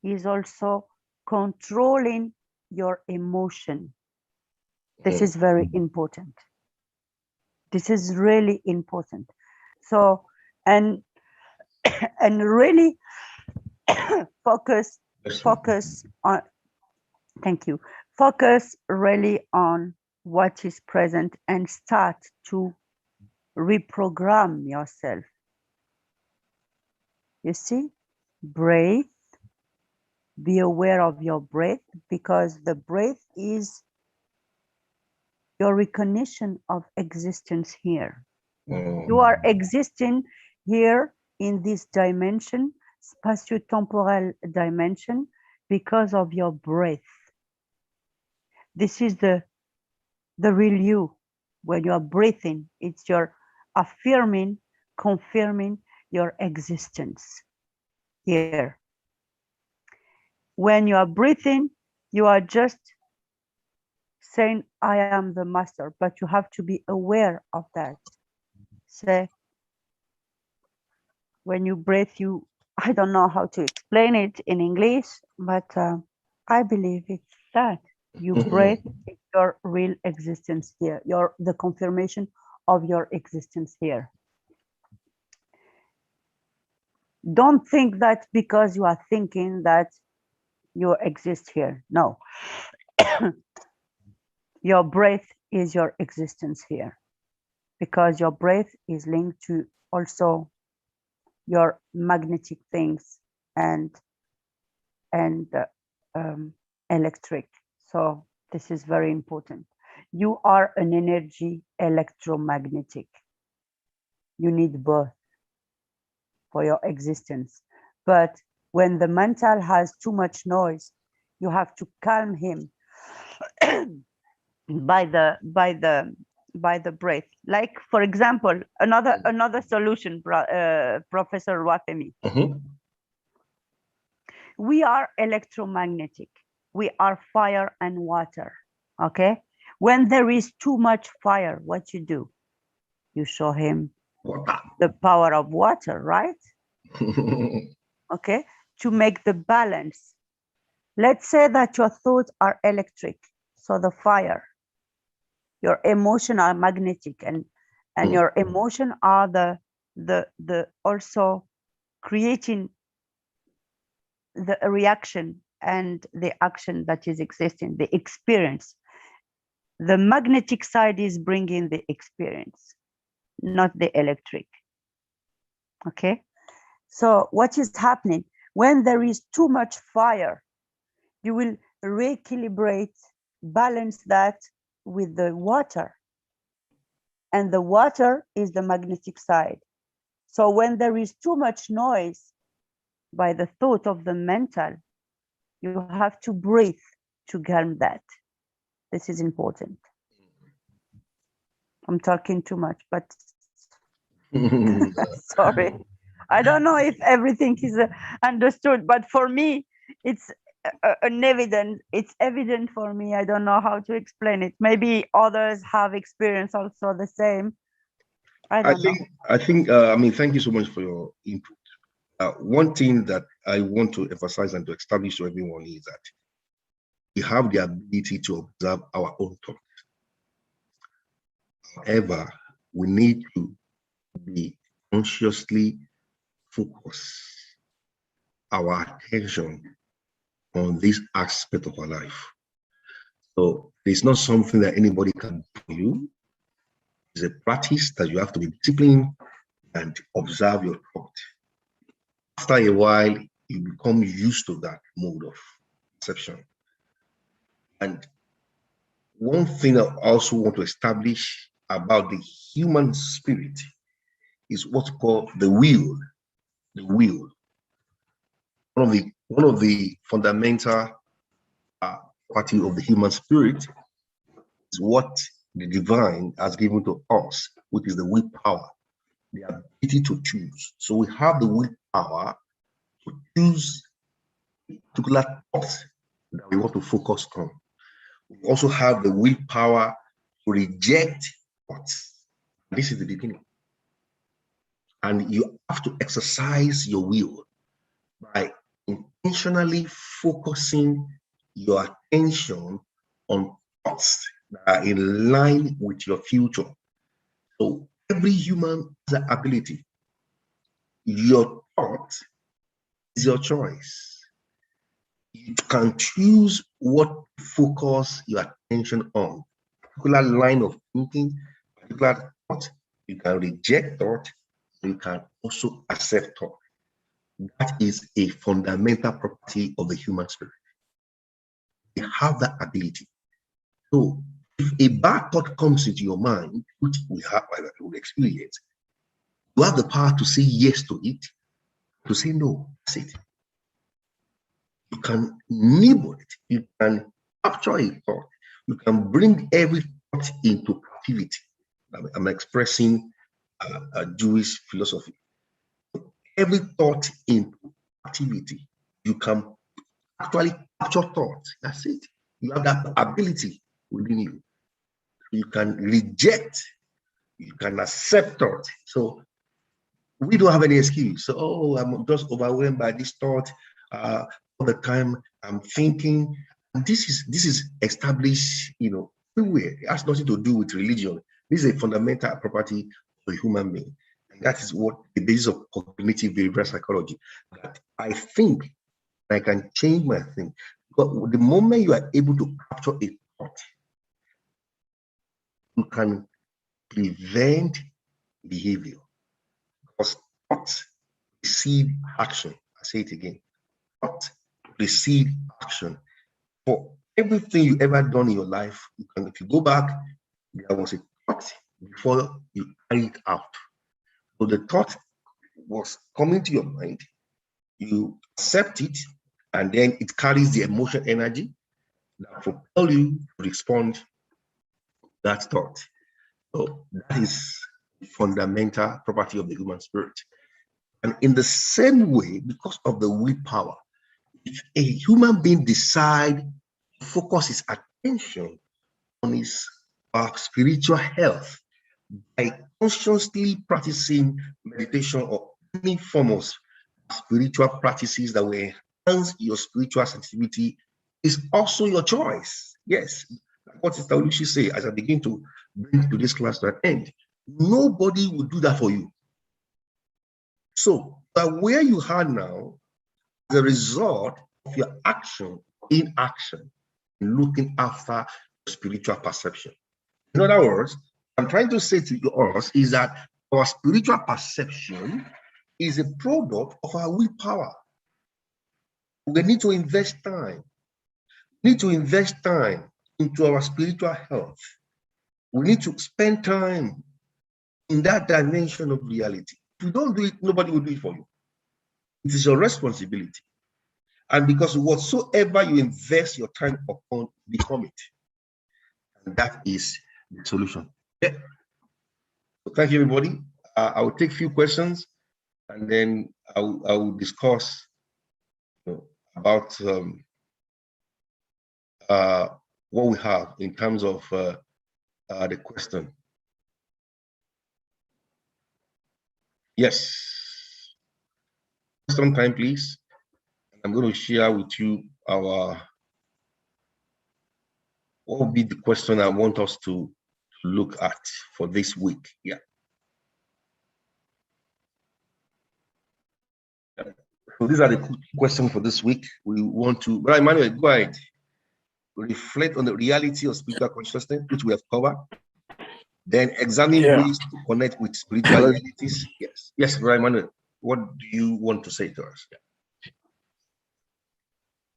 is also controlling your emotion. This is very important. This is really important. So, and really focus on, thank you, focus really on what is present and start to reprogram yourself. You see, breathe, be aware of your breath, because the breath is your recognition of existence here. You are existing here in this dimension, spatio-temporal dimension, because of your breath. This is the real you. When you are breathing, it's your affirming, confirming your existence here. When you are breathing, you are just saying, I am the master, but you have to be aware of that. Say, when you breathe, I don't know how to explain it in English, but I believe it's that. You breathe your real existence here, the confirmation of your existence here. Don't think that because you are thinking that you exist here. No. Your breath is your existence here, because your breath is linked to also your magnetic things and electric. So this is very important. You are an energy electromagnetic. You need both for your existence. But When the mental has too much noise, you have to calm him by the breath. Like, for example, another solution, Professor Oluwafemi. We are electromagnetic. We are fire and water. Okay. When there is too much fire, what you do? You show him the power of water, right? Okay. To make the balance. Let's say that your thoughts are electric. So the fire, your emotion are magnetic, and your emotion are the also creating the reaction and the action that is existing, the experience. The magnetic side is bringing the experience, not the electric. Okay. So what is happening when there is too much fire? You will recalibrate, balance that with the water. And the water is the magnetic side. So when there is too much noise by the thought of the mental, you have to breathe to calm that. This is important. I'm talking too much, but sorry. I don't know if everything is understood, but for me, it's it's evident for me. I don't know how to explain it. Maybe others have experienced also the same. I think, thank you so much for your input. One thing that I want to emphasize and to establish to everyone is that we have the ability to observe our own thoughts. However, we need to be consciously focus our attention on this aspect of our life. So it's not something that anybody can do for you. It's a practice that you have to be disciplined and observe your thought. After a while, you become used to that mode of perception. And one thing I also want to establish about the human spirit is what's called the will. The will. One of the fundamental property of the human spirit is what the divine has given to us, which is the willpower, the ability to choose. So we have the willpower to choose particular thoughts that we want to focus on. We also have the willpower to reject thoughts. This is the beginning. And you have to exercise your will by intentionally focusing your attention on thoughts that are in line with your future. So every human has an ability. Your thought is your choice. You can choose what to focus your attention on. Particular line of thinking, particular thought. You can reject thought. You can also accept thought. That is a fundamental property of the human spirit. We have that ability. So if a bad thought comes into your mind, which we experience, you have the power to say yes to it, to say no. That's it. You can nibble it. You can capture a thought. You can bring every thought into captivity. I'm expressing a Jewish philosophy. Every thought into activity. You can actually capture thoughts. That's it. You have that ability within you. You can reject, you can accept thought. So we don't have any excuse. So, oh, I'm just overwhelmed by this thought. All the time I'm thinking. And this is established, everywhere. It has nothing to do with religion. This is a fundamental property of a human being. And that is what the basis of cognitive behavioral psychology. That I think I can change my thing. But the moment you are able to capture a thought, you can prevent behavior. Because thoughts precede action. I say it again. Thought precede action. For everything you ever done in your life, if you go back, there was a thought before you carry it out. So the thought was coming to your mind. You accept it, and then it carries the emotional energy that propel you to respond to that thought. So that is the fundamental property of the human spirit. And in the same way, because of the willpower, if a human being decide to focus his attention on his spiritual health by consciously practicing meditation or any form of spiritual practices that will enhance your spiritual sensitivity, is also your choice. Yes, what Sister Olushi say as I begin to bring to this class to an end. Nobody will do that for you. So, but where you are now, the result of your action, inaction, looking after spiritual perception. In other words, I'm trying to say to us is that our spiritual perception is a product of our willpower. We need to invest time. We need to invest time into our spiritual health. We need to spend time in that dimension of reality. If you don't do it, nobody will do it for you. It is your responsibility. And because whatsoever you invest your time upon, become it. And that is the solution. Okay. So thank you, everybody. I will take a few questions, and then I will discuss about what we have in terms of the question. Yes. Question time, please. I'm going to share with you what will be the question I want us to look at for this week. Yeah. So these are the questions for this week. We want to, but Emmanuel, go ahead. Reflect on the reality of spiritual consciousness, which we have covered. Then examine ways to connect with spiritual realities. Yes. Yes, Brother Emmanuel, what do you want to say to us?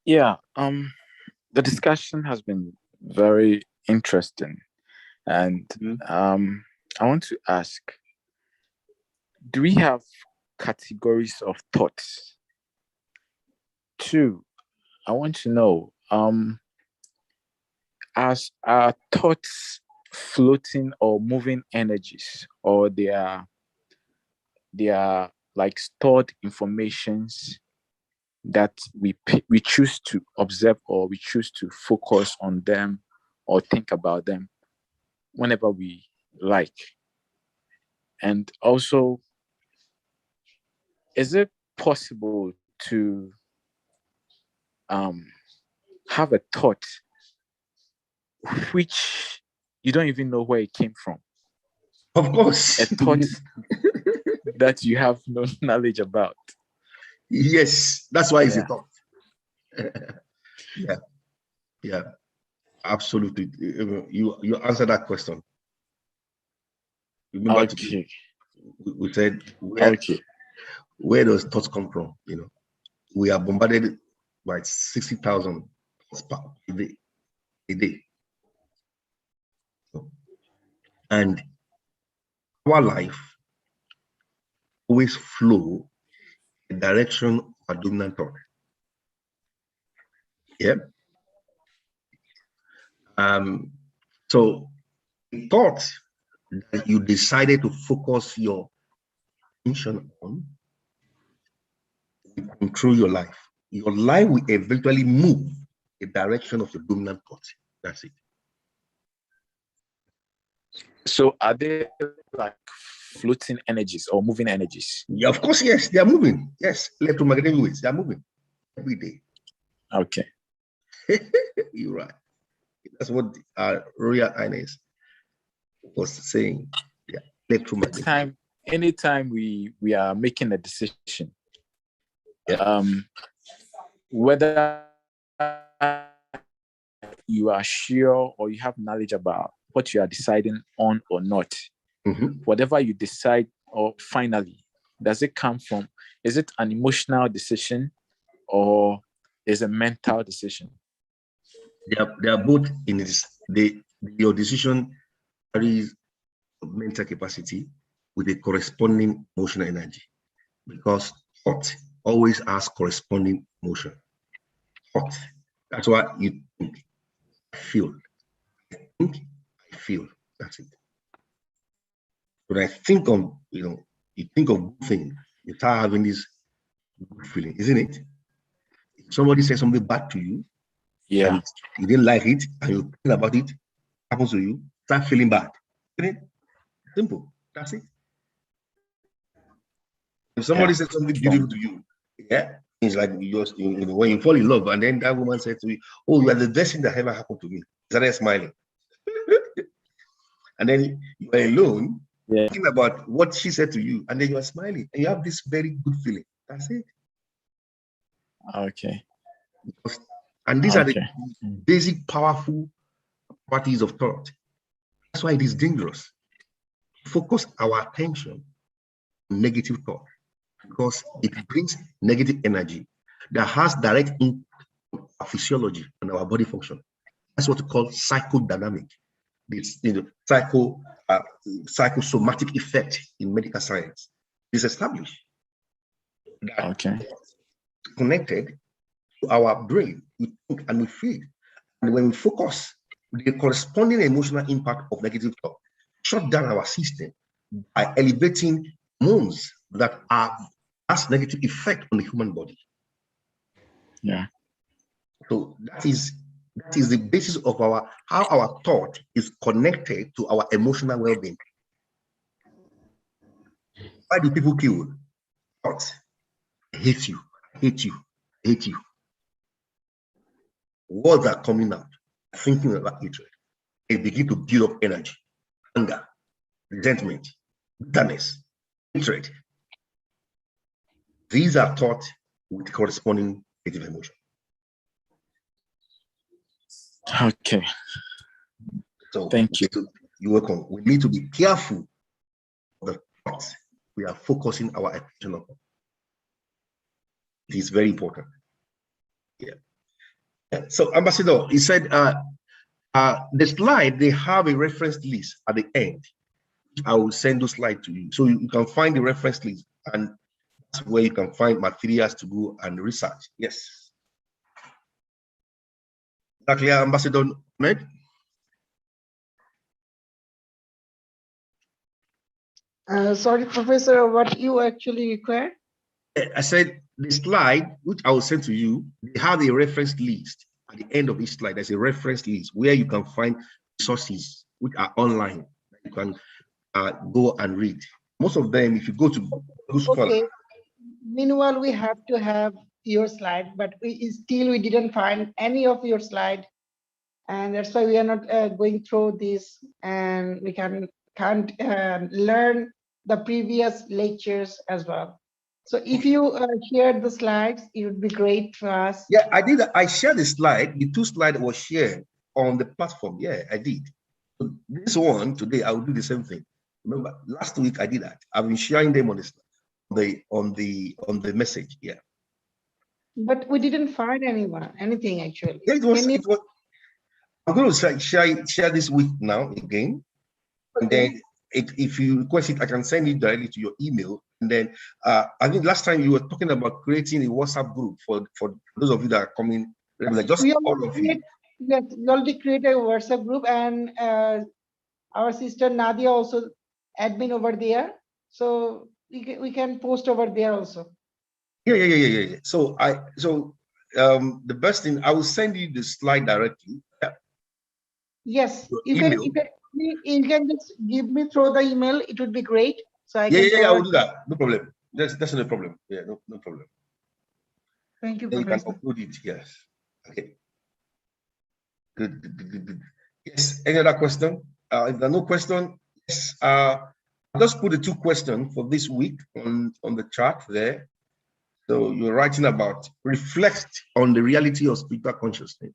Yeah. The discussion has been very interesting. And I want to ask, do we have categories of thoughts? 2, I want to know, as our thoughts floating or moving energies, or they are like stored informations that we choose to observe, or we choose to focus on them or think about them whenever we like. And also, is it possible to have a thought which you don't even know where it came from? Of course. A thought that you have no knowledge about. Yes, that's why it's a thought. Yeah, absolutely. You answer that question. Remember, okay. We said where does thoughts come from? We are bombarded by 60,000 a day. And our life always flow in the direction of a dominant thought. Yeah. So the thought that you decided to focus your attention on will control your life. Your life will eventually move in the direction of your dominant thought. That's it. So are they like floating energies or moving energies? Yeah, of course, yes, they are moving. Yes, electromagnetic waves, they are moving every day. Okay. You're right. That's what Royal Highness was saying. Yeah, electromagnetic. Anytime we are making a decision, whether you are sure or you have knowledge about what you are deciding on or not, whatever you decide, or finally, does it come from, is it an emotional decision or is a mental decision? They are both in this. Your decision carries mental capacity with a corresponding emotional energy, because thought always has corresponding emotion. Thought. That's why you think, I feel. I think, I feel. That's it. When I think of, you think of good things, you start having this good feeling, isn't it? If somebody says something bad to you, Yeah. and you didn't like it, and you think about it, happens to you, start feeling bad. Isn't it? Simple. That's it. If somebody says something beautiful to you, yeah, it's like you just, when you fall in love, and then that woman said to you, "Oh, you are the best thing that ever happened to me." You started smiling. And then you are alone, thinking about what she said to you, and then you are smiling, and you have this very good feeling. That's it. Okay. And these are the basic, powerful properties of thought. That's why it is dangerous to focus our attention on negative thought, because it brings negative energy that has direct impact on our physiology and our body function. That's what we call psychodynamic. It's psychosomatic effect in medical science. It's established that connected to our brain. We think and we feel. And when we focus, the corresponding emotional impact of negative thought shut down our system by elevating hormones that has negative effect on the human body. Yeah. So that is the basis of how our thought is connected to our emotional well-being. Why do people kill? Thoughts. I hate you, I hate you, I hate you. Words are coming out, thinking about hatred. They begin to build up energy, anger, resentment, bitterness, hatred. These are thought with corresponding negative emotion. Okay. So thank you. You're welcome. We need to be careful of the thoughts we are focusing our attention on. It is very important. Yeah. So, Ambassador, he said the slide, they have a reference list at the end. I will send those slides to you. So you can find the reference list, and that's where you can find materials to go and research. Yes. Exactly, Ambassador Ahmed? Sorry, Professor, what you actually require? I said the slide, which I will send to you, they have a reference list. At the end of each slide, there's a reference list where you can find resources which are online. You can go and read. Most of them, if you go to Google Scholar. Okay. Meanwhile, we have to have your slide, but we didn't find any of your slide, and that's why we are not going through this, and we can't learn the previous lectures as well. So if you shared the slides, it would be great for us. Yeah, I did. I shared the slide. The two slides was shared on the platform. Yeah, I did. So this one today, I will do the same thing. Remember, last week I did that. I've been sharing them on the message. Yeah. But we didn't find anything actually. Yeah, it was. I'm going to share this week now again, and then if you request it, I can send it directly to your email. And then I think last time you were talking about creating a WhatsApp group for those of you that are coming regular, just all of you. Yes, we already created a WhatsApp group, and our sister Nadia also admin over there. So we can post over there also. Yeah. So the best thing, I will send you the slide directly. Yeah. Yes, you can just give me through the email. It would be great. So I can. I will do that. No problem. That's not a problem. Yeah, no problem. Thank you, Then you can Professor. upload it. Yes. Okay. Good. Yes. Any other question? If there are no question, yes. I'll just put the two questions for this week on the chart there. So you're writing about reflect on the reality of spiritual consciousness,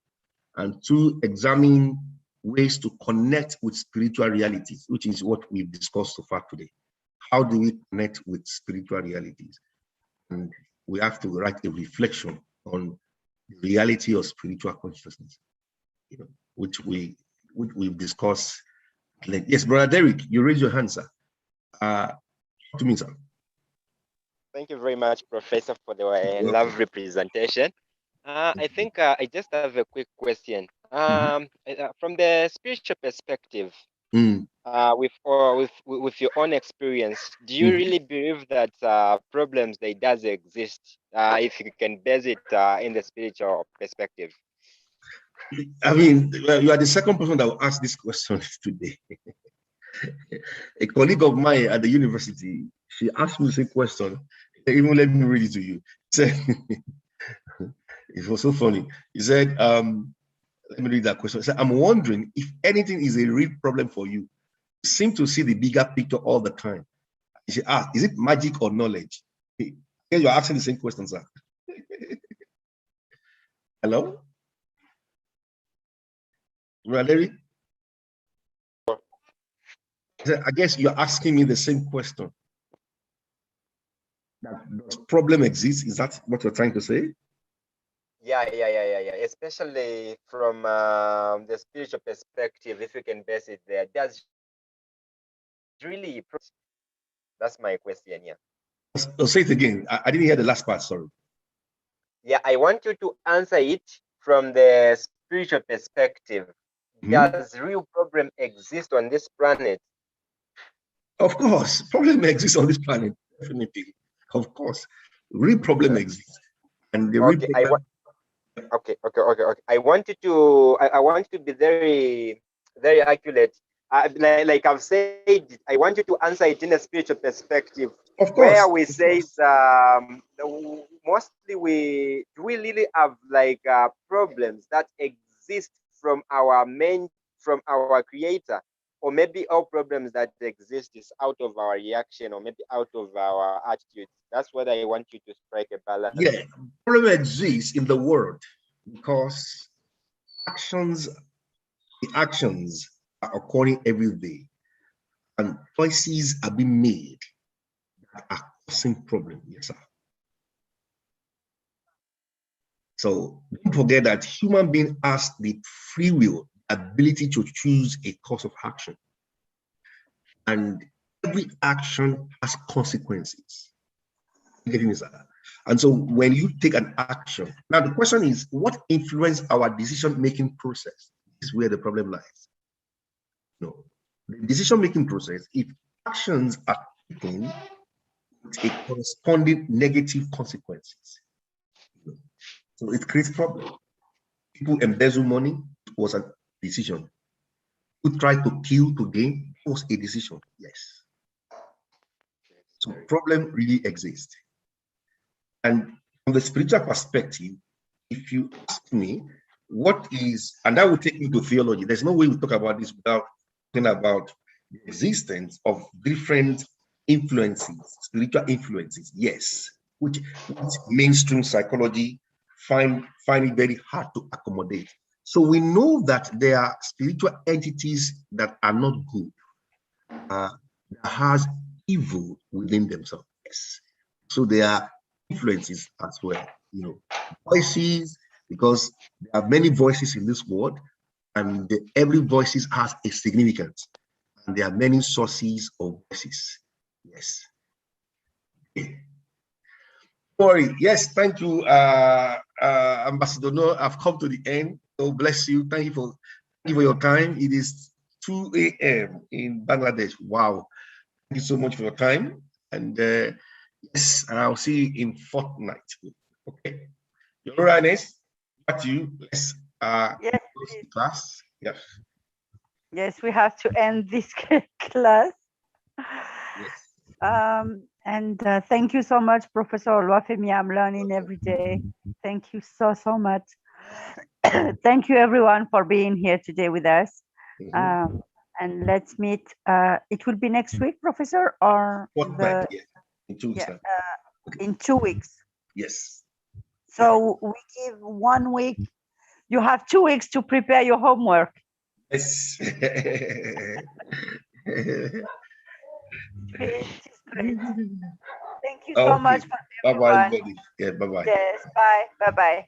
and to examine ways to connect with spiritual realities, which is what we've discussed so far today. How do we connect with spiritual realities? And we have to write a reflection on the reality of spiritual consciousness, which we've discussed. Yes, Brother Derek, you raise your hand, sir. To me, sir. Thank you very much, Professor, for the You're welcome. lovely presentation. I think I just have a quick question. From the spiritual perspective, Mm, with your own experience, do you mhm. really believe that problems they does exist? If you can base it in the spiritual perspective. I mean, well, you are the second person that will ask this question today. A colleague of mine at the university, she asked me the same question. Even let me read it to you. Said, it was so funny. He said, let me read that question. He said, I'm wondering if anything is a real problem for you. You seem to see the bigger picture all the time. He said, is it magic or knowledge? Here you're asking the same question, sir. Hello? Valerie? I guess you're asking me the same question. Does problem exist? Is that what you're trying to say? Yeah. Especially from the spiritual perspective, if you can base it there, that's really. That's my question. Yeah. I'll say it again. I didn't hear the last part. Sorry. Yeah, I want you to answer it from the spiritual perspective. Does real problem exist on this planet? Of course, problem exists on this planet. Definitely, of course, real problem exists, and the real problem. Okay. I want you to. I want you to be very, very accurate. Like I've said, I want you to answer it in a spiritual perspective. Of course, where we say mostly we really have like problems that exist from our creator, or maybe all problems that exist is out of our reaction, or maybe out of our attitude. That's what I want you to strike a balance. Yeah, problem exists in the world because the actions are occurring every day, and choices are being made that are causing problems. Yes, sir. So don't forget that human being has the free will, ability to choose a course of action. And every action has consequences. And so when you take an action, now the question is, what influences our decision-making process? This is where the problem lies. No, the decision-making process, if actions are taken with a corresponding negative consequences, so it creates problems. People embezzle money, it was a decision. Who tried to kill to gain, it was a decision. Yes. So problem really exists. And from the spiritual perspective, if you ask me what is, and that will take me to theology, there's no way we talk about this without talking about the existence of different influences, spiritual influences, yes, which mainstream psychology find it very hard to accommodate. So we know that there are spiritual entities that are not good, that has evil within themselves. Yes. So there are influences as well, voices, because there are many voices in this world, and every voice has a significance, and there are many sources of voices. Yes. Sorry. Yes, thank you, Ambassador. No, I've come to the end. God bless you. Thank you for your time. It is 2 a.m. in Bangladesh. Wow. Thank you so much for your time. And yes, and I'll see you in fortnight. Okay. Your Highness, back to you. Let's Yes, close the class. Yes. yes, we have to end this class. Yes. And thank you so much, Professor Oluwafemi. I'm learning every day. Thank you so much. Thank you, everyone, for being here today with us. And let's meet. It will be next week, Professor, or Fortnight, yeah. In 2 weeks. Yeah, in 2 weeks. Yes. So we give 1 week. You have 2 weeks to prepare your homework. Yes. It is great. Thank you so much for Bye-bye, everyone. everybody. Yeah, bye-bye. Yes, bye. Bye-bye.